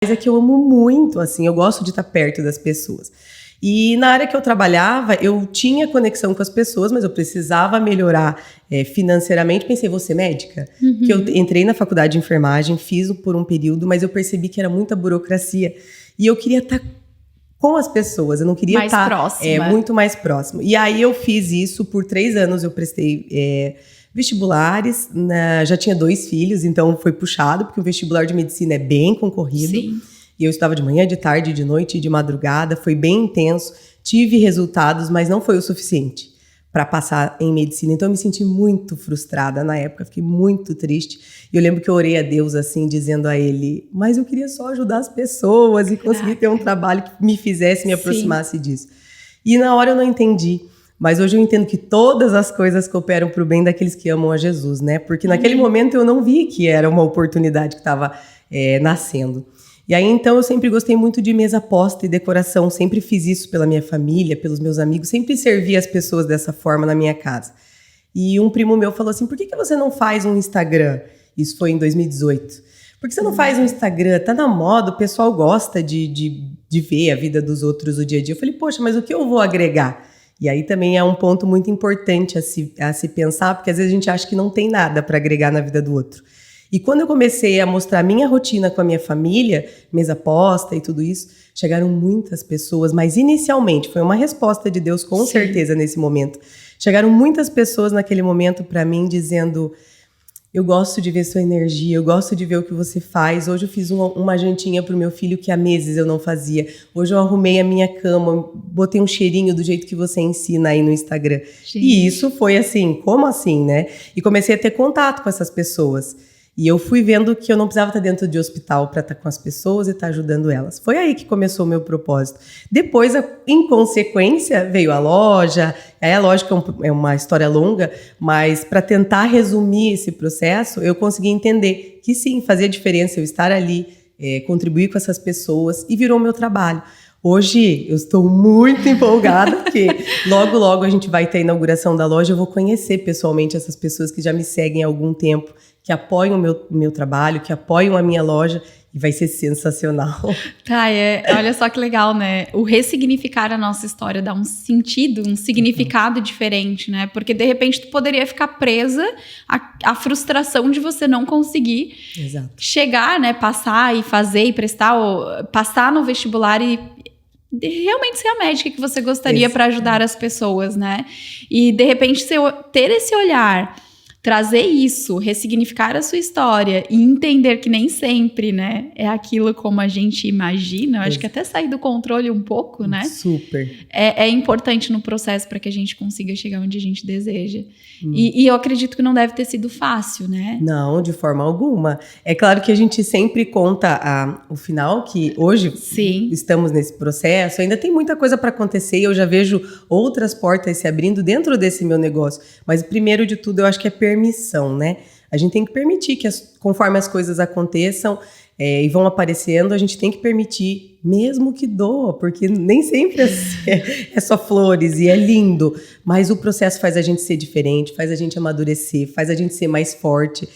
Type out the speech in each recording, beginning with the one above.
é que eu amo muito, assim, eu gosto de estar perto das pessoas. E na área que eu trabalhava, eu tinha conexão com as pessoas, mas eu precisava melhorar financeiramente. Pensei, vou ser médica? Que eu entrei na faculdade de enfermagem, fiz por um período, mas eu percebi que era muita burocracia. E eu queria estar com as pessoas, eu não queria mais estar próxima. Muito mais próximo. E aí eu fiz isso por 3 anos, eu prestei vestibulares, já tinha 2 filhos, então foi puxado, porque o vestibular de medicina é bem concorrido. Sim. E eu estudava de manhã, de tarde, de noite e de madrugada, foi bem intenso, tive resultados, mas não foi o suficiente para passar em medicina. Então eu me senti muito frustrada na época, fiquei muito triste. E eu lembro que eu orei a Deus assim, dizendo a Ele, mas eu queria só ajudar as pessoas e conseguir ter um trabalho que me fizesse, me aproximasse disso. E na hora eu não entendi. Mas hoje eu entendo que todas as coisas cooperam para o bem daqueles que amam a Jesus, né? Porque naquele momento eu não vi que era uma oportunidade que estava nascendo. E aí, então, eu sempre gostei muito de mesa posta e decoração, sempre fiz isso pela minha família, pelos meus amigos, sempre servi as pessoas dessa forma na minha casa. E um primo meu falou assim, por que você não faz um Instagram? Isso foi em 2018. Por que você não faz um Instagram? Tá na moda, o pessoal gosta de ver a vida dos outros o dia a dia. Eu falei, poxa, mas o que eu vou agregar? E aí também é um ponto muito importante a se pensar, porque às vezes a gente acha que não tem nada para agregar na vida do outro. E quando eu comecei a mostrar minha rotina com a minha família, mesa posta e tudo isso, chegaram muitas pessoas, mas inicialmente foi uma resposta de Deus com certeza nesse momento. Chegaram muitas pessoas naquele momento para mim dizendo, eu gosto de ver sua energia, eu gosto de ver o que você faz. Hoje eu fiz uma jantinha pro meu filho que há meses eu não fazia. Hoje eu arrumei a minha cama, botei um cheirinho do jeito que você ensina aí no Instagram. Gente. E isso foi assim, como assim, né? E comecei a ter contato com essas pessoas. E eu fui vendo que eu não precisava estar dentro de hospital para estar com as pessoas e estar ajudando elas. Foi aí que começou o meu propósito. Depois, em consequência, veio a loja. Aí a loja é uma história longa, mas para tentar resumir esse processo, eu consegui entender que sim, fazia diferença eu estar ali, contribuir com essas pessoas e virou meu trabalho. Hoje eu estou muito empolgada, porque logo, logo a gente vai ter a inauguração da loja. Eu vou conhecer pessoalmente essas pessoas que já me seguem há algum tempo, que apoiam o meu trabalho, que apoiam a minha loja, e vai ser sensacional. Tá, olha só que legal, né? O ressignificar a nossa história dá um sentido, um significado diferente, né? Porque de repente tu poderia ficar presa à frustração de você não conseguir chegar, né? Passar e fazer e passar no vestibular e realmente ser a médica que você gostaria para ajudar as pessoas, né? E de repente ter esse olhar, trazer isso, ressignificar a sua história e entender que nem sempre, né, é aquilo como a gente imagina. Eu acho que até sair do controle um pouco, né? Super. É importante no processo para que a gente consiga chegar onde a gente deseja. E eu acredito que não deve ter sido fácil, né? Não, de forma alguma. É claro que a gente sempre conta o final, que hoje estamos nesse processo, ainda tem muita coisa para acontecer e eu já vejo outras portas se abrindo dentro desse meu negócio. Mas primeiro de tudo, eu acho que é permissão, né? A gente tem que permitir que conforme as coisas aconteçam e vão aparecendo, a gente tem que permitir, mesmo que doa, porque nem sempre é só flores e é lindo, mas o processo faz a gente ser diferente, faz a gente amadurecer, faz a gente ser mais forte.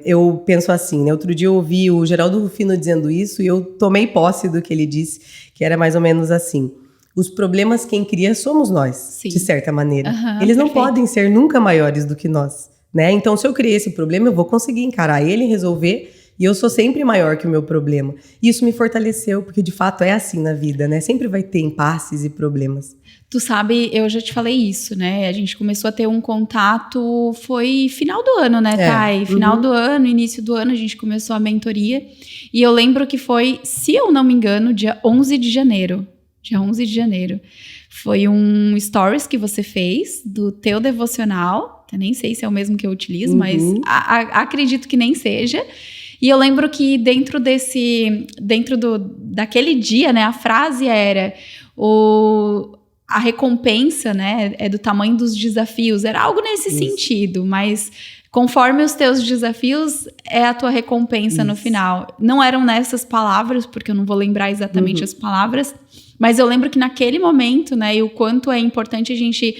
Eu penso assim, né? Outro dia eu ouvi o Geraldo Rufino dizendo isso e eu tomei posse do que ele disse, que era mais ou menos assim. Os problemas quem cria somos nós, de certa maneira. Eles não podem ser nunca maiores do que nós, né? Então, se eu criei esse problema, eu vou conseguir encarar ele, resolver, e eu sou sempre maior que o meu problema. E isso me fortaleceu, porque de fato é assim na vida, né? Sempre vai ter impasses e problemas. Tu sabe, eu já te falei isso, né? A gente começou a ter um contato, foi final do ano, né, Thay? Final do ano, início do ano, a gente começou a mentoria. E eu lembro que foi, se eu não me engano, dia 11 de janeiro. Dia 11 de janeiro. Foi um stories que você fez do teu devocional. Eu nem sei se é o mesmo que eu utilizo, mas acredito que nem seja. E eu lembro que daquele dia, né, a frase era a recompensa, né, é do tamanho dos desafios. Era algo nesse sentido, mas conforme os teus desafios, é a tua recompensa no final. Não eram nessas palavras, porque eu não vou lembrar exatamente as palavras, mas eu lembro que naquele momento, né, e o quanto é importante a gente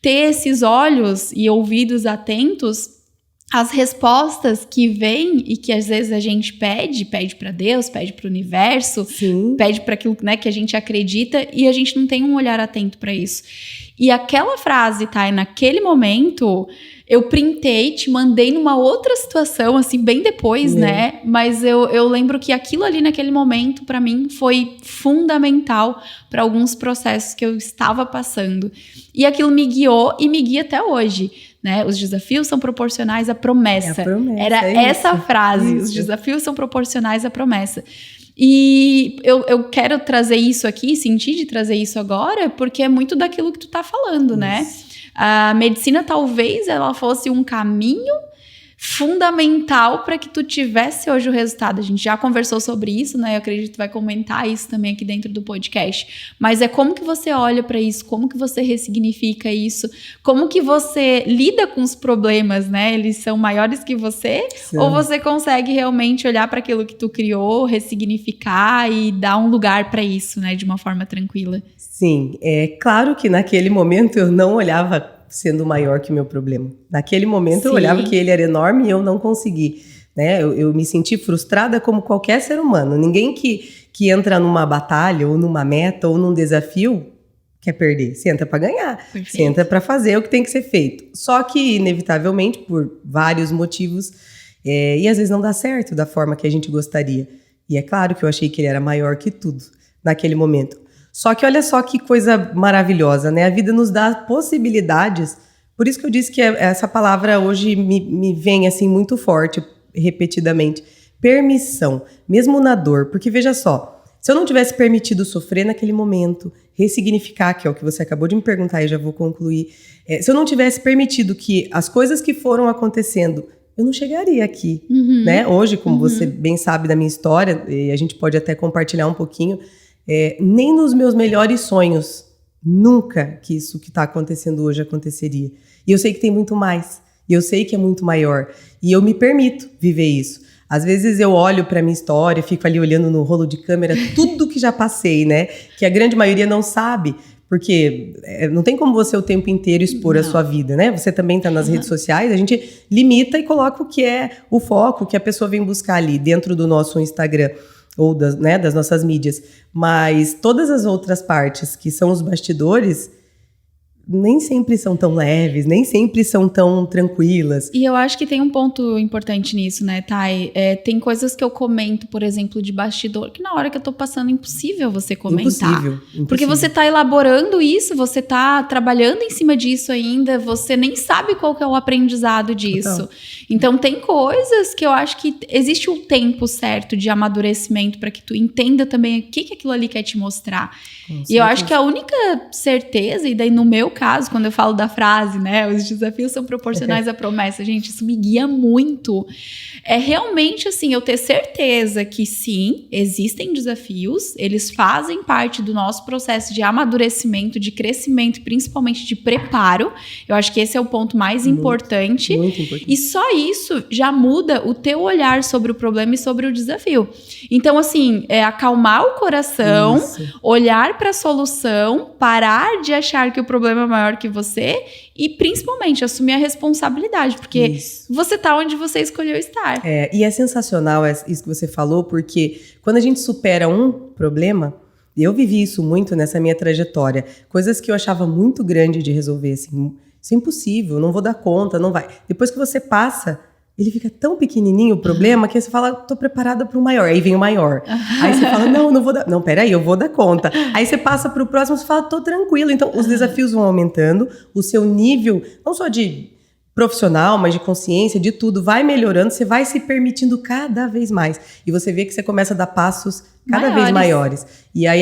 ter esses olhos e ouvidos atentos as respostas que vêm e que às vezes a gente pede para Deus, pede para o universo, Sim. pede para aquilo, né, que a gente acredita, e a gente não tem um olhar atento para isso. E aquela frase, Thay, naquele momento, eu printei, te mandei numa outra situação, assim, bem depois, né? Mas eu lembro que aquilo ali naquele momento, para mim, foi fundamental para alguns processos que eu estava passando. E aquilo me guiou e me guia até hoje. Né? Os desafios são proporcionais à promessa. Era essa frase, os desafios são proporcionais à promessa. E eu quero trazer isso aqui, sentir de trazer isso agora, porque é muito daquilo que tu tá falando, né? A medicina talvez ela fosse um caminho fundamental para que tu tivesse hoje o resultado. A gente já conversou sobre isso, né? Eu acredito que tu vai comentar isso também aqui dentro do podcast. Mas é como que você olha para isso, como que você ressignifica isso, como que você lida com os problemas, né? Eles são maiores que você? Sim. Ou você consegue realmente olhar para aquilo que tu criou, ressignificar e dar um lugar para isso, né? De uma forma tranquila. Sim, é claro que naquele momento eu não olhava sendo maior que o meu problema. Naquele momento eu olhava que ele era enorme e eu não consegui, né? Eu me senti frustrada como qualquer ser humano. Ninguém que entra numa batalha ou numa meta ou num desafio quer perder. Você entra para ganhar. Perfeito. Você entra para fazer o que tem que ser feito. Só que, inevitavelmente, por vários motivos, e às vezes não dá certo da forma que a gente gostaria. E é claro que eu achei que ele era maior que tudo naquele momento. Só que olha só que coisa maravilhosa, né? A vida nos dá possibilidades. Por isso que eu disse que essa palavra hoje me vem assim muito forte, repetidamente. Permissão, mesmo na dor. Porque veja só, se eu não tivesse permitido sofrer naquele momento, ressignificar, que é o que você acabou de me perguntar e já vou concluir. Se eu não tivesse permitido que as coisas que foram acontecendo, eu não chegaria aqui, né? Hoje, como você bem sabe da minha história, e a gente pode até compartilhar um pouquinho, nem nos meus melhores sonhos, nunca que isso que está acontecendo hoje aconteceria. E eu sei que tem muito mais, e eu sei que é muito maior, e eu me permito viver isso. Às vezes eu olho para minha história, fico ali olhando no rolo de câmera tudo que já passei, né? Que a grande maioria não sabe, porque não tem como você o tempo inteiro expor a sua vida, né? Você também está nas redes sociais, a gente limita e coloca o que é o foco que a pessoa vem buscar ali dentro do nosso Instagram. Ou das nossas mídias, mas todas as outras partes que são os bastidores nem sempre são tão leves, nem sempre são tão tranquilas. E eu acho que tem um ponto importante nisso, né, Thay? Tem coisas que eu comento, por exemplo, de bastidor, que na hora que eu tô passando é impossível você comentar. Impossível. Porque você tá elaborando isso, você tá trabalhando em cima disso ainda, você nem sabe qual que é o aprendizado disso. Então tem coisas que eu acho que existe um tempo certo de amadurecimento para que tu entenda também o que aquilo ali quer te mostrar. E eu acho que a única certeza, e daí no meu caso, quando eu falo da frase, né, os desafios são proporcionais à promessa, gente, isso me guia muito. É realmente assim, eu ter certeza que sim, existem desafios, eles fazem parte do nosso processo de amadurecimento, de crescimento, principalmente de preparo. Eu acho que esse é o ponto mais importante. Muito importante. E só isso já muda o teu olhar sobre o problema e sobre o desafio. Então, assim, acalmar o coração, olhar para a solução, parar de achar que o problema é maior que você e, principalmente, assumir a responsabilidade, porque você está onde você escolheu estar. E é sensacional isso que você falou, porque quando a gente supera um problema, eu vivi isso muito nessa minha trajetória, coisas que eu achava muito grande de resolver, assim, isso é impossível, não vou dar conta, não vai. Depois que você passa, ele fica tão pequenininho o problema que você fala, tô preparada para o maior. Aí vem o maior. Aí você fala, não vou dar. Não, peraí, eu vou dar conta. Aí você passa para o próximo, você fala, tô tranquilo. Então, os desafios vão aumentando, o seu nível, não só de profissional, mas de consciência, de tudo, vai melhorando, você vai se permitindo cada vez mais. E você vê que você começa a dar passos cada vez maiores. E aí